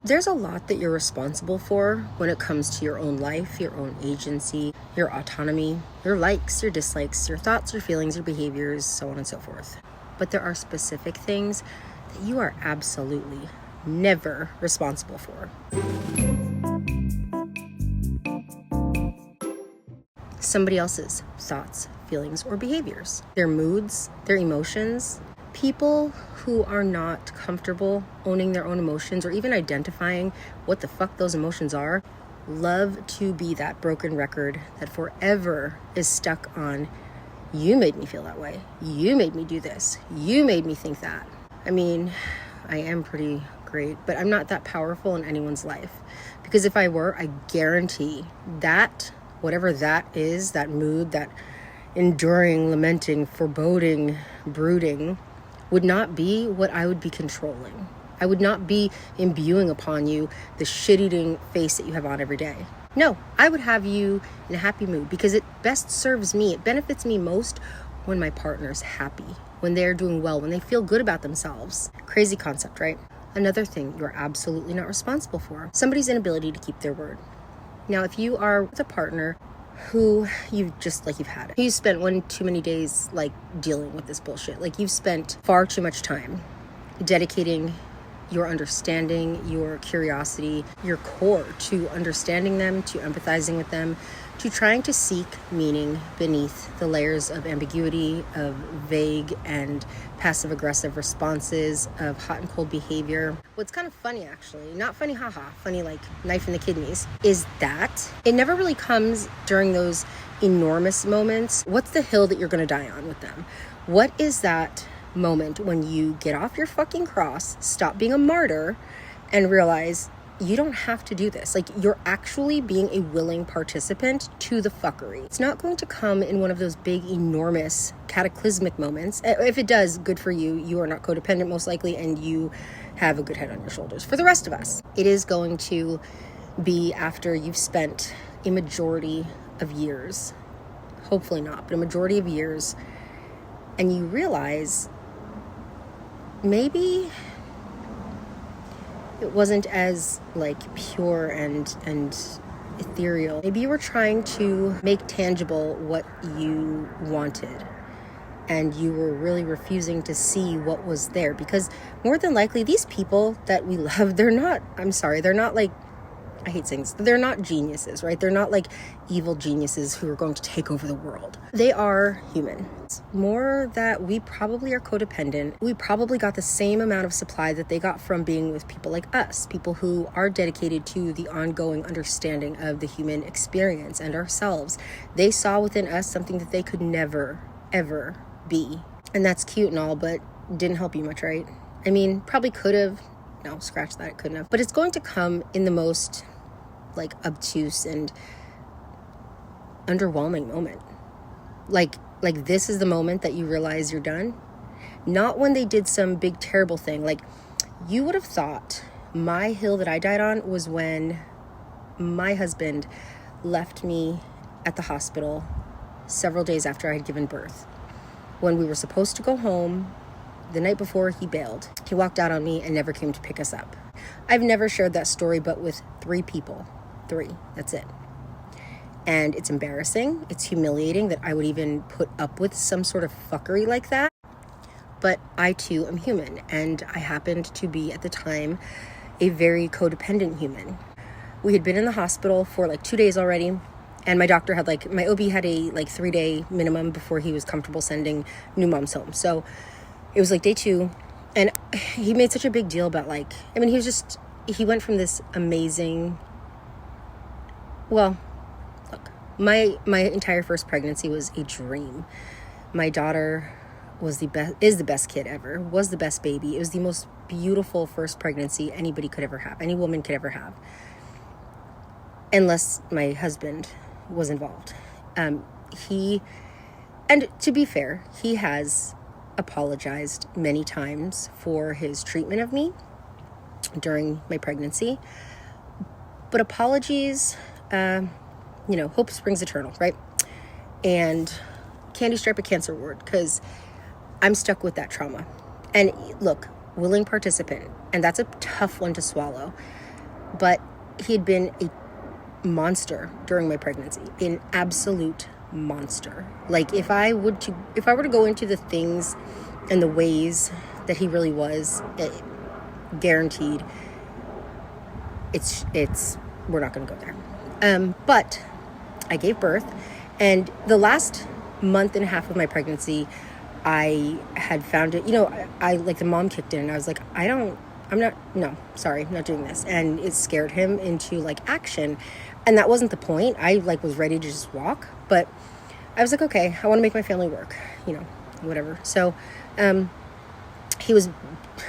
There's a lot that you're responsible for when it comes to your own life, your own agency, your autonomy, your likes, your dislikes, your thoughts, your feelings, your behaviors, so on and so forth. But there are specific things that you are absolutely never responsible for. Somebody else's thoughts, feelings, or behaviors, their moods, their emotions. People who are not comfortable owning their own emotions or even identifying what the fuck those emotions are love to be that broken record that forever is stuck on, you made me feel that way, you made me do this, you made me think that. I mean, I am pretty great, but I'm not that powerful in anyone's life, because if I were, I guarantee that whatever that is, that mood, that enduring, lamenting, foreboding, brooding, would not be what I would be controlling. I would not be imbuing upon you the shit-eating face that you have on every day. No, I would have you in a happy mood, because it best serves me. It benefits me most when my partner's happy, when they're doing well, when they feel good about themselves. Crazy concept, right? Another thing you're absolutely not responsible for: somebody's inability to keep their word. Now, if you are with a partner who you've had it, you spent one too many days dealing with this bullshit, you've spent far too much time dedicating your understanding, your curiosity, your core to understanding them, to empathizing with them, to trying to seek meaning beneath the layers of ambiguity, of vague and passive-aggressive responses, of hot and cold behavior. What's kind of funny, actually, not funny haha, funny like knife in the kidneys, is that it never really comes during those enormous moments. What's the hill that you're going to die on with them? What is that moment when you get off your fucking cross, stop being a martyr, and realize you don't have to do this? You're actually being a willing participant to the fuckery. It's not going to come in one of those big, enormous, cataclysmic moments. If it does, good for you. You are not codependent, most likely, and you have a good head on your shoulders. For the rest of us, it is going to be after you've spent a majority of years, hopefully not, but a majority of years, and you realize maybe it wasn't as pure and ethereal. Maybe you were trying to make tangible what you wanted, and you were really refusing to see what was there, because more than likely these people that we love, they're not I hate saying this, they're not geniuses, right? They're not evil geniuses who are going to take over the world. They are human. It's more that we probably are codependent. We probably got the same amount of supply that they got from being with people like us, people who are dedicated to the ongoing understanding of the human experience and ourselves. They saw within us something that they could never, ever be. And that's cute and all, but didn't help you much, right? I mean, probably could have. No, scratch that, it couldn't have. But it's going to come in the most obtuse and underwhelming moment. This is the moment that you realize you're done. Not when they did some big terrible thing. You would have thought my hill that I died on was when my husband left me at the hospital several days after I had given birth. When we were supposed to go home, the night before, he bailed. He walked out on me and never came to pick us up. I've never shared that story but with 3 people. 3, that's it. And it's embarrassing. It's humiliating that I would even put up with some sort of fuckery like that. But I too am human, and I happened to be at the time a very codependent human. We had been in the hospital for 2 days already, and my doctor had my OB had a 3-day minimum before he was comfortable sending new moms home. So it was day 2, and he made such a big deal about he went from this amazing, look, my entire first pregnancy was a dream. My daughter is the best kid ever, was the best baby. It was the most beautiful first pregnancy anybody could ever have, any woman could ever have, unless my husband was involved. And to be fair, he has apologized many times for his treatment of me during my pregnancy, but apologies, hope springs eternal, right? And candy stripe a cancer ward, because I'm stuck with that trauma. And look, willing participant, and that's a tough one to swallow. but he had been a monster during my pregnancy, an absolute monster. Like if I were to go into the things and the ways that he really was, guaranteed it's we're not going to go there. But I gave birth, and the last month and a half of my pregnancy, I had found it, I like the mom kicked in and I was like, I'm not doing this. And it scared him into like action. And that wasn't the point. I like was ready to just walk, but I was like, okay, I want to make my family work, whatever. So, he was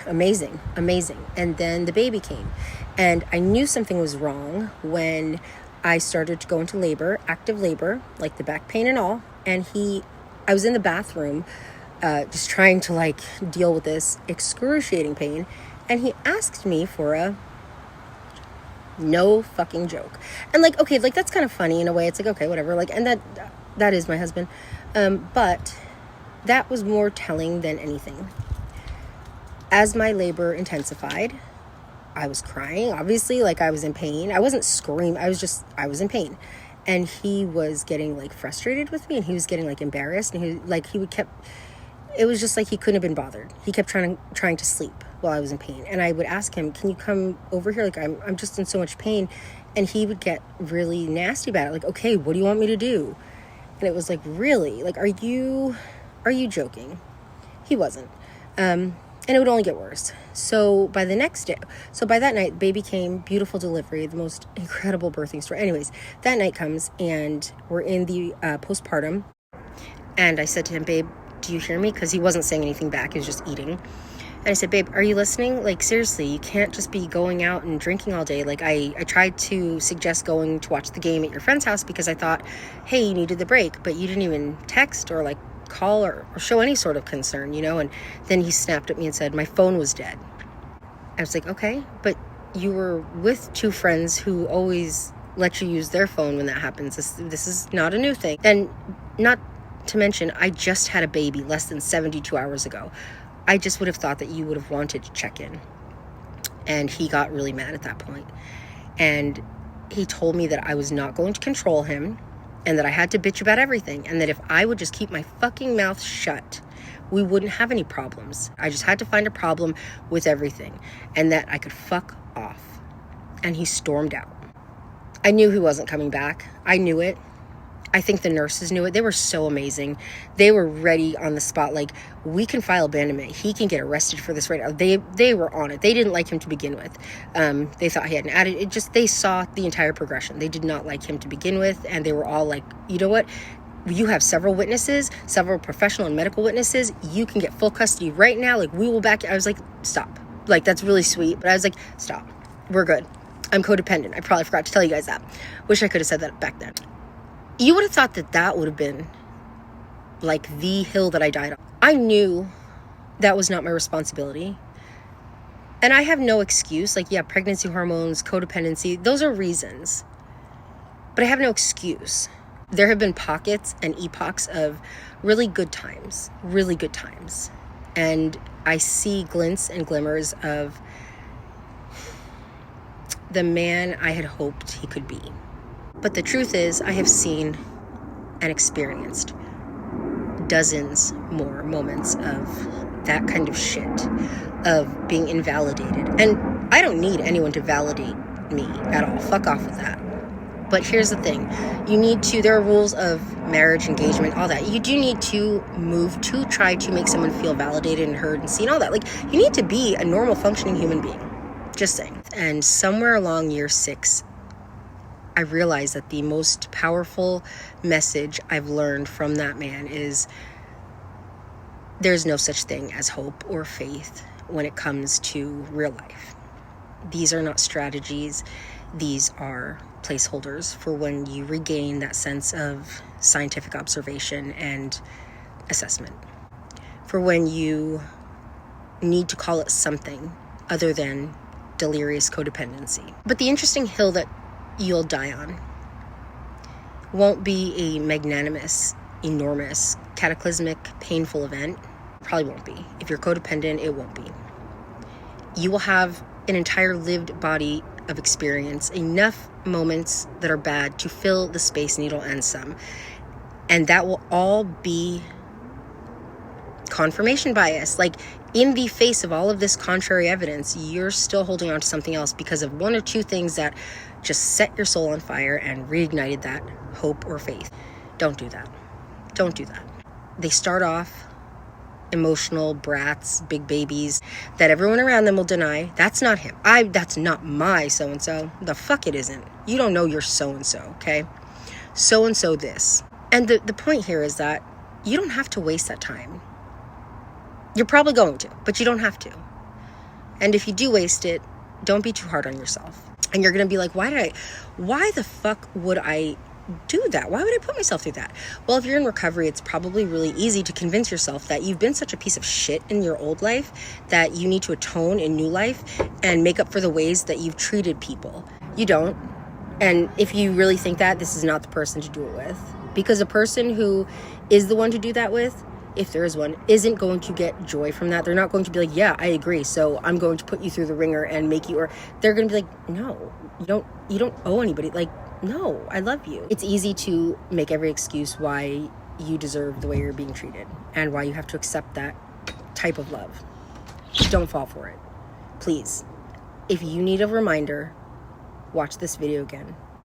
amazing. And then the baby came, and I knew something was wrong when I started to go into labor, active labor, like the back pain and all. And I was in the bathroom, just trying to like deal with this excruciating pain. And he asked me for a no fucking joke. And like, okay, like that's kind of funny in a way. It's like, okay, whatever. Like, and that is my husband. But that was more telling than anything. As my labor intensified, I was crying, obviously, like I was in pain. I wasn't screaming. I was in pain. And he was getting like frustrated with me, and he was getting like embarrassed, and it was just like he couldn't have been bothered. He kept trying to sleep while I was in pain. And I would ask him, can you come over here? Like I'm just in so much pain. And he would get really nasty about it. Like, okay, what do you want me to do? And it was like, really? Like, are you joking? He wasn't. And it would only get worse. So by that night, baby came, beautiful delivery, the most incredible birthing story. Anyways, that night comes, and we're in the postpartum. And I said to him, babe, do you hear me? Because he wasn't saying anything back. He was just eating. And I said, babe, are you listening? Like, seriously, you can't just be going out and drinking all day. Like, I tried to suggest going to watch the game at your friend's house because I thought, hey, you needed the break. But you didn't even text or, like, call or show any sort of concern, And then he snapped at me and said, my phone was dead. I was like, okay, but you were with two friends who always let you use their phone when that happens. This is not a new thing. And not to mention, I just had a baby less than 72 hours ago. I just would have thought that you would have wanted to check in. And he got really mad at that point. And he told me that I was not going to control him, and that I had to bitch about everything, and that if I would just keep my fucking mouth shut, we wouldn't have any problems. I just had to find a problem with everything, and that I could fuck off. And he stormed out. I knew he wasn't coming back. I knew it. I think the nurses knew it. They were so amazing. They were ready on the spot. Like, we can file abandonment. He can get arrested for this right now. They were on it. They didn't like him to begin with. They thought he had an attitude. They saw the entire progression. They did not like him to begin with. And they were all like, you know what? You have several witnesses, several professional and medical witnesses. You can get full custody right now. Like, we will back you. I was like, stop. Like, that's really sweet. But I was like, stop. We're good. I'm codependent. I probably forgot to tell you guys that. Wish I could have said that back then. You would have thought that would have been like the hill that I died on. I knew that was not my responsibility. And I have no excuse. Like, yeah, pregnancy hormones, codependency, those are reasons. But I have no excuse. There have been pockets and epochs of really good times. And I see glints and glimmers of the man I had hoped he could be. But the truth is, I have seen and experienced dozens more moments of that kind of shit, of being invalidated. And I don't need anyone to validate me at all. Fuck off with that. But here's the thing. There are rules of marriage, engagement, all that. You do need to move to try to make someone feel validated and heard and seen, all that. Like, you need to be a normal functioning human being. Just saying. And somewhere along year 6, I realized that the most powerful message I've learned from that man is there's no such thing as hope or faith when it comes to real life. These are not strategies. These are placeholders for when you regain that sense of scientific observation and assessment. For when you need to call it something other than delirious codependency. But the interesting hill that you'll die on won't be a magnanimous, enormous, cataclysmic, painful event. Probably won't be. If you're codependent, it won't be. You will have an entire lived body of experience, enough moments that are bad to fill the Space Needle and some. And that will all be confirmation bias. Like, in the face of all of this contrary evidence, you're still holding on to something else because of one or two things that just set your soul on fire and reignited that hope or faith. Don't do that. Don't do that. They start off emotional brats, big babies that everyone around them will deny. That's not him. That's not my so-and-so. The fuck it isn't. You don't know your so-and-so, okay? So-and-so this. And the point here is that you don't have to waste that time. You're probably going to, but you don't have to. And if you do waste it, don't be too hard on yourself. And you're going to be like, why the fuck would I do that? Why would I put myself through that? Well, if you're in recovery, it's probably really easy to convince yourself that you've been such a piece of shit in your old life that you need to atone in new life and make up for the ways that you've treated people. You don't. And if you really think that, this is not the person to do it with. Because a person who is the one to do that with, if there is one, isn't going to get joy from that. They're not going to be like, yeah, I agree, so I'm going to put you through the ringer and make you, or they're going to be like, no, you don't owe anybody. Like, no, I love you. It's easy to make every excuse why you deserve the way you're being treated and why you have to accept that type of love. Don't fall for it. Please. If you need a reminder, watch this video again.